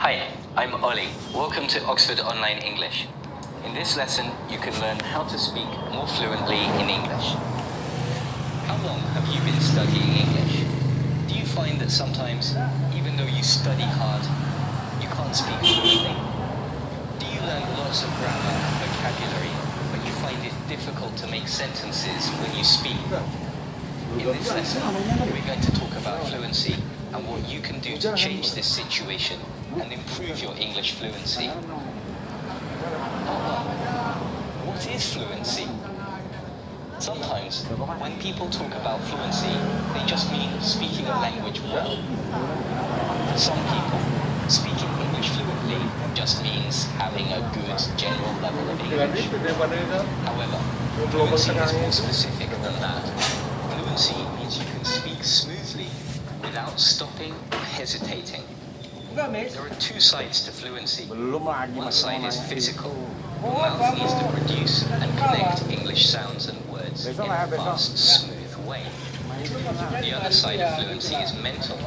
Hi, I'm Ollie. Welcome to Oxford Online English. In this lesson, you can learn how to speak more fluently in English. How long have you been studying English? Do you find that sometimes, even though you study hard, you can't speak fluently? Do you learn lots of grammar and vocabulary, but you find it difficult to make sentences when you speak? In this lesson, we're going to talk about fluency and what you can do to change this situation and improve your English fluency. What is fluency? Sometimes, when people talk about fluency, they just mean speaking a language well. For some people, speaking English fluently just means having a good general level of English. However, fluency is more specific than that. Fluency means you can speak smoothly without stopping or hesitating. There are two sides to fluency. One side is physical. Your mouth needs to produce and connect English sounds and words in a fast, smooth way. The other side of fluency is mental.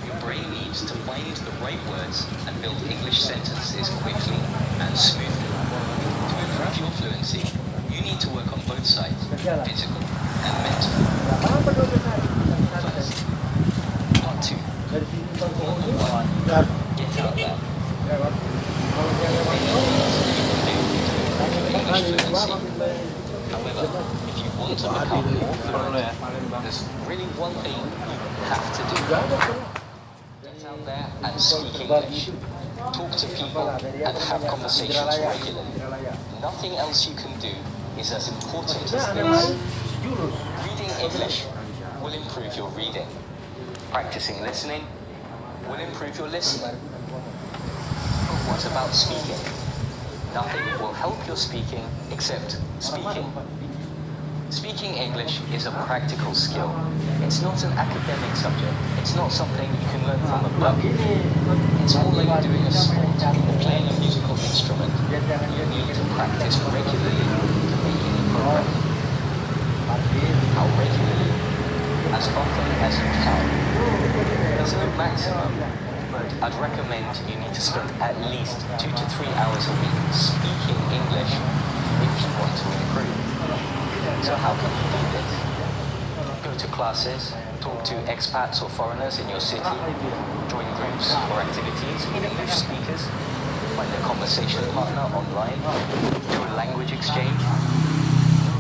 Your brain needs to find the right words and build English sentences quickly and smoothly. To improve your fluency, you need to work on both sides, physical and mental. First, part 2. Number 1. Get out there. English fluency. However, if you want to become more fluent, there's really one thing you have to do. Get out there and speak English. Talk to people and have conversations regularly. Nothing else you can do is as important as this. Reading English will improve your reading. Practicing listening will improve your listening. But what about speaking? Nothing will help your speaking except speaking. Speaking English is a practical skill. It's not an academic subject. It's not something you can learn from a book. It's more like doing a sport or playing a musical instrument. You need to practice regularly to make any progress. How regularly? As often as you can. There's no maximum, but I'd recommend you need to spend at least 2 to 3 hours a week speaking English if you want to improve. So how can you do this? Go to classes, talk to expats or foreigners in your city, join groups or activities with English speakers, find a conversation partner online, do a language exchange.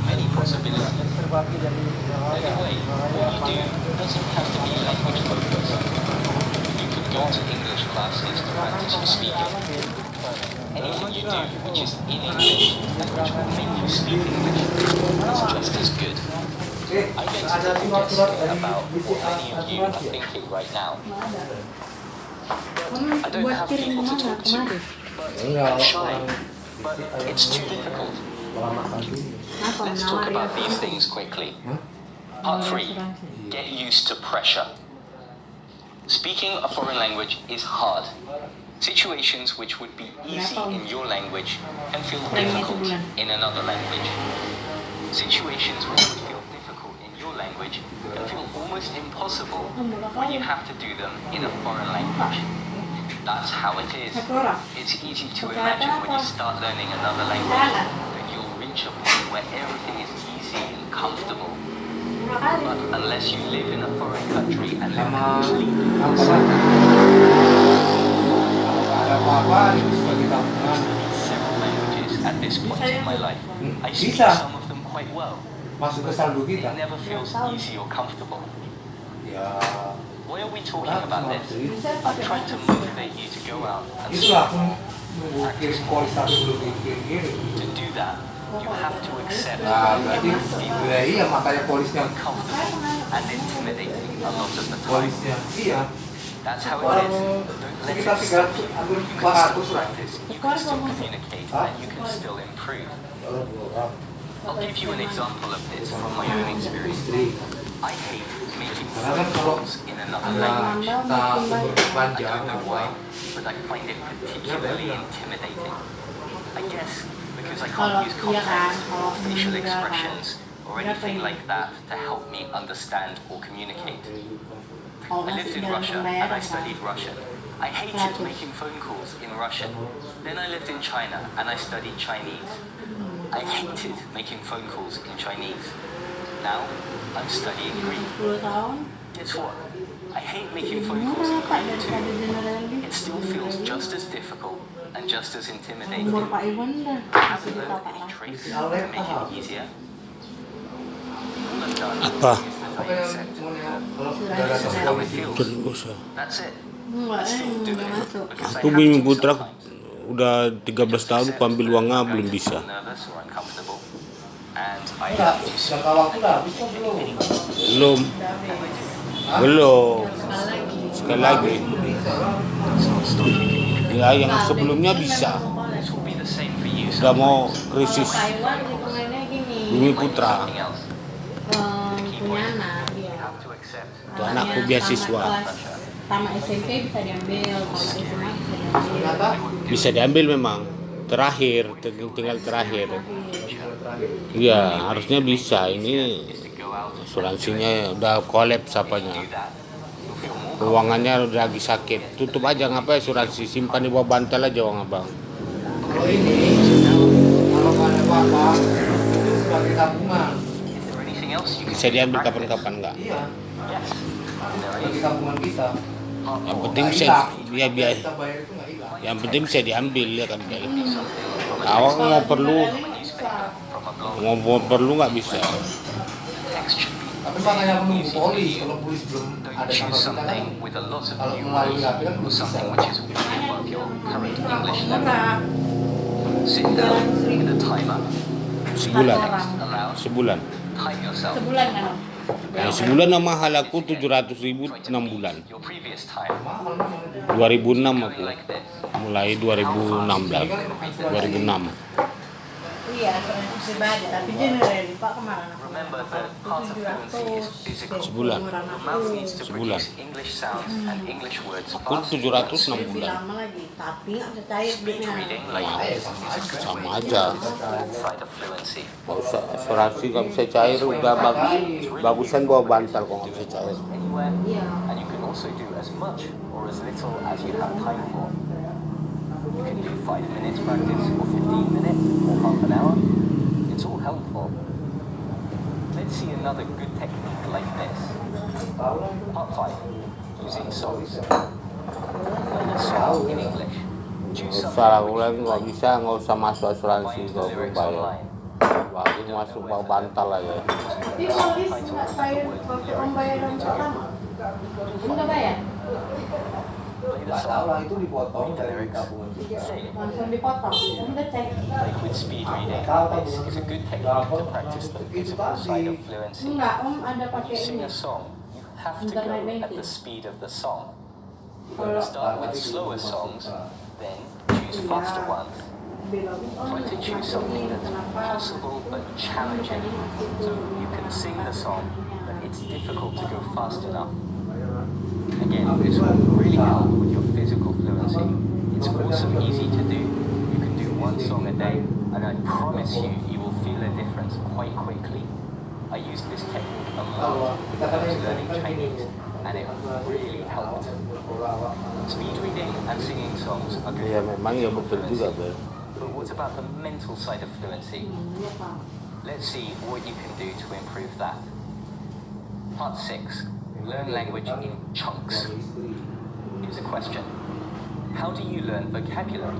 Many possibilities. Anyway, what you do doesn't have to be language focused. You could go to English classes to practice your speaking. Anything you do which is in English and which will make you speak English is just as good. I'm going to take a guess about what many of you are thinking right now. I don't have people to talk to, I'm shy, but it's too difficult. Let's talk about these things quickly. Part 3. Get used to pressure. Speaking a foreign language is hard. Situations which would be easy in your language can feel difficult in another language. Situations which would feel difficult in your language can feel almost impossible when you have to do them in a foreign language. That's how it is. It's easy to imagine when you start learning another language a point where everything is easy and comfortable. But unless you live in a foreign country and live completely outside, several languages at this point in my life. I speak some of them quite well. It never feels easy or comfortable. Why are we talking about this? I'm trying to motivate you to go out and practice more. To do that, you have to accept that you feel uncomfortable and intimidating a lot of the time. That's how it is. Don't let it stop you. You can still practice, you can still communicate, and you can still improve. I'll give you an example of this from my own experience. I hate making phone calls in another language. I don't know why, but I find it particularly intimidating. I guess because I can't use context or facial expressions or anything like that to help me understand or communicate. I lived in Russia and I studied Russian. I hated making phone calls in Russian. Then I lived in China and I studied Chinese. I hated making phone calls in Chinese. Now I'm studying Greek. 10 tahun. Guess what? I hate making phone calls in Greek too. It still feels just as difficult and just as intimidating. Umur Pak Iwan dah. Have you learned any tricks to make it easier? All I've done Apa? is that I accept this is how it feels. That's it. I still do it because I Aku have bimbing to putra sometimes. udah 13 tahun, aku ambil uangnya belum bisa. Nervous or uncomfortable, and I have to speak Belum. Sekali lagi. Ya, yang sebelumnya bisa. This will be the same for you. Udah mau krisis Pak Iwan hitungannya gini. Bumi Putra. Something else. Punya anak dia. You have to accept. Itu anakku beasiswa. Tamat SMP bisa diambil, kalau SMA bisa diambil. Bisa diambil memang. Terakhir, tinggal terakhir. Iya, harusnya bisa. Ini asuransinya udah kolaps apanya. Keuangannya udah lagi sakit. Tutup aja, ngapain asuransi? Simpan di bawah bantal aja uang abang. Kalau ini, kalau nggak ada apa-apa, itu sebagai tabungan. Is there anything else you can Bisa diambil kapan-kapan nggak? Iya, Yes. sebagai tabungan kita. Yang penting bisa ya biar. Kita bayar itu nggak hilang. Yang penting bisa diambil ya kan, Bel. Awak mau perlu nggak bisa. Tapi makanya menunggu polis, kalau polis belum ada Choose sama kita kan, something with a lot of kalau new melalui words HP kan or belum bisa. something which is way above your current English level. Murah. Sit down with a timer. Sebulan. Allow. Sebulan. Time yourself. Sebulan kan? Nah, sebulan nama mahal aku 700.000 6 bulan. Your previous time. Mahal namanya. 2006 Going aku. like this. Mulai 2016. 2006. Iya, asuransi pribadi. Tapi generally Pak kemarin aku. Remember that part of fluency is physical. Sebulan. The mouth needs to Sebulan. produce English sounds and English words Aku fast. 700 6 Lebih bulan. lama lagi, tapi nggak bisa cair Speech duitnya. reading like this is a good Sama way aja. side of fluency. Gak usah asuransi gak bisa cair, udah bagusan bawa bantal kok gak bisa cair. Anywhere, Iya. and you can also do as much or as little as you have time for. You can do 5 minutes practice or 15 minutes or half an hour. It's all helpful. Let's see another good technique like this. Part 5. Using songs. Learn a song in English. Choose something Usah aku which lagi you gak like. bisa, gak usah masuk asuransi Find the kalau lyrics bayar. online. Bagus masuk bawa bantal aja. Tapi polis nggak cair waktu om bayaran pertama. Udah bayar? Play the Nggak tahu lah, song. itu dipotong Read the dari lyrics. tabungan kita. Say it. Langsung dipotong. Udah cek. Like with speed reading, this is a good technique to practice the physical side of fluency. Enggak, om ada When pakai you sing ini. a song, you have to Internet go at banking. the speed of the song. Kalau Start with slower songs, then choose faster ones. bilang, oh, Try to choose something that's possible but challenging, so you can sing the song, but it's difficult to go fast enough. Again, this will really help with your physical fluency. It's also easy to do. You can do one song a day, and I promise you, you will feel a difference quite quickly. I used this technique a lot when I was learning Chinese, and it really helped. Speed reading and singing songs are good Iya for memang ya physical betul juga, fluency. Bel. But what about the mental side of fluency? Iya, Pak. Let's see what you can do to improve that. Part 6. Learn language in chunks. Here's a question. How do you learn vocabulary?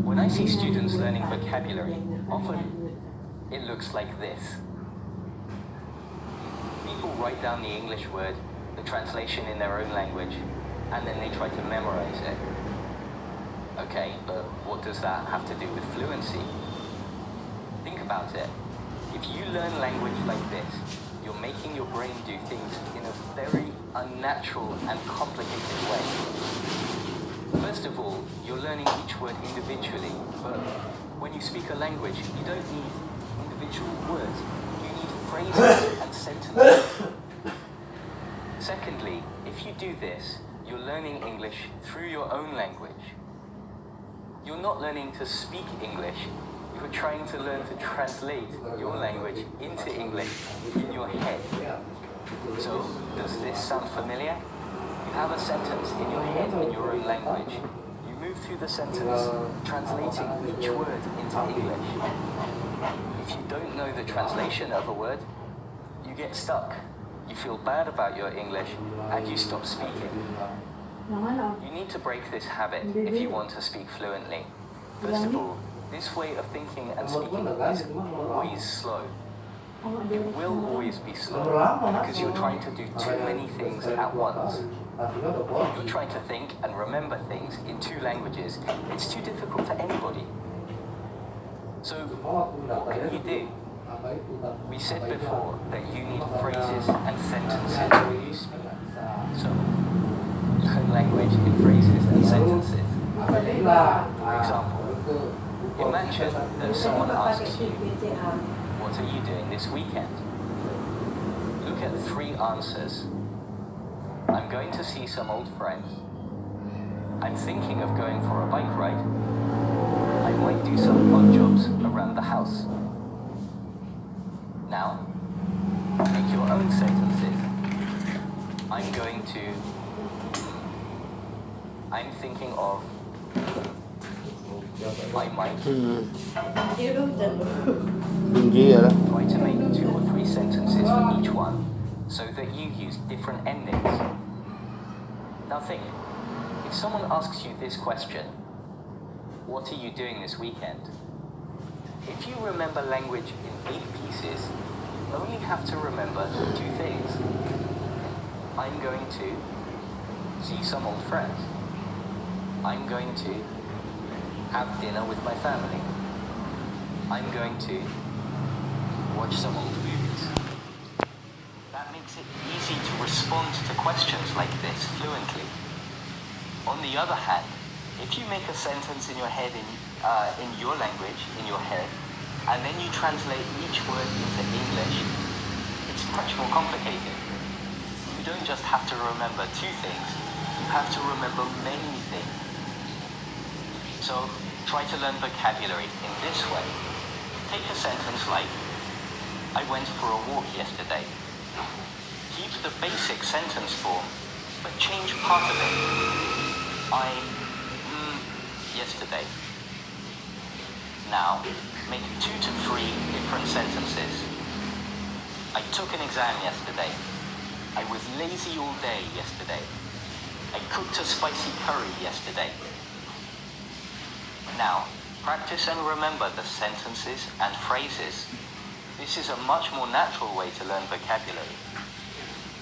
When I see students learning vocabulary, often it looks like this. People write down the English word, the translation in their own language, and then they try to memorize it. Okay, but what does that have to do with fluency? Think about it. If you learn language like this, you're making your brain do things in a very unnatural and complicated way. First of all, you're learning each word individually, but when you speak a language, you don't need individual words. You need phrases and sentences. Secondly, if you do this, you're learning English through your own language. You're not learning to speak English, you're trying to learn to translate your language into English in your head. So, does this sound familiar? You have a sentence in your head in your own language, you move through the sentence, translating each word into English. If you don't know the translation of a word, you get stuck. You feel bad about your English and you stop speaking. You need to break this habit if you want to speak fluently. First of all, this way of thinking and speaking is always slow. It will always be slow because you're trying to do too many things at once. You're trying to think and remember things in two languages. It's too difficult for anybody. So, what can you do? We said before that you need phrases and sentences when you speak. So, learn language in phrases and sentences. For example, imagine that someone asks you, "What are you doing this weekend?" Look at 3 answers. I'm going to see some old friends. I'm thinking of going for a bike ride. I might do some odd jobs around the house. Now, make your own sentences. I'm going to... I'm thinking of... I might... Try to make 2 or 3 sentences for each one, so that you use different endings. Now think, if someone asks you this question, what are you doing this weekend? If you remember language in big pieces, you only have to remember 2 things. I'm going to see some old friends. I'm going to have dinner with my family. I'm going to watch some old movies. That makes it easy to respond to questions like this fluently. On the other hand, if you make a sentence in your head in your language, in your head, and then you translate each word into English, it's much more complicated. You don't just have to remember 2 things, you have to remember many things. So, try to learn vocabulary in this way. Take a sentence like, I went for a walk yesterday. Keep the basic sentence form, but change part of it. Yesterday. Now, make 2 to 3 different sentences. I took an exam yesterday. I was lazy all day yesterday. I cooked a spicy curry yesterday. Now, practice and remember the sentences and phrases. This is a much more natural way to learn vocabulary.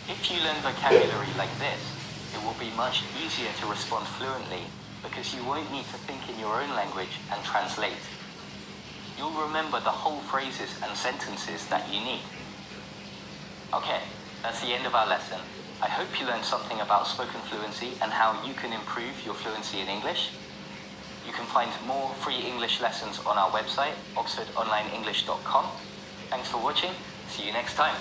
If you learn vocabulary like this, it will be much easier to respond fluently because you won't need to think in your own language and translate. You'll remember the whole phrases and sentences that you need. Okay, that's the end of our lesson. I hope you learned something about spoken fluency and how you can improve your fluency in English. You can find more free English lessons on our website, oxfordonlineenglish.com. Thanks for watching. See you next time.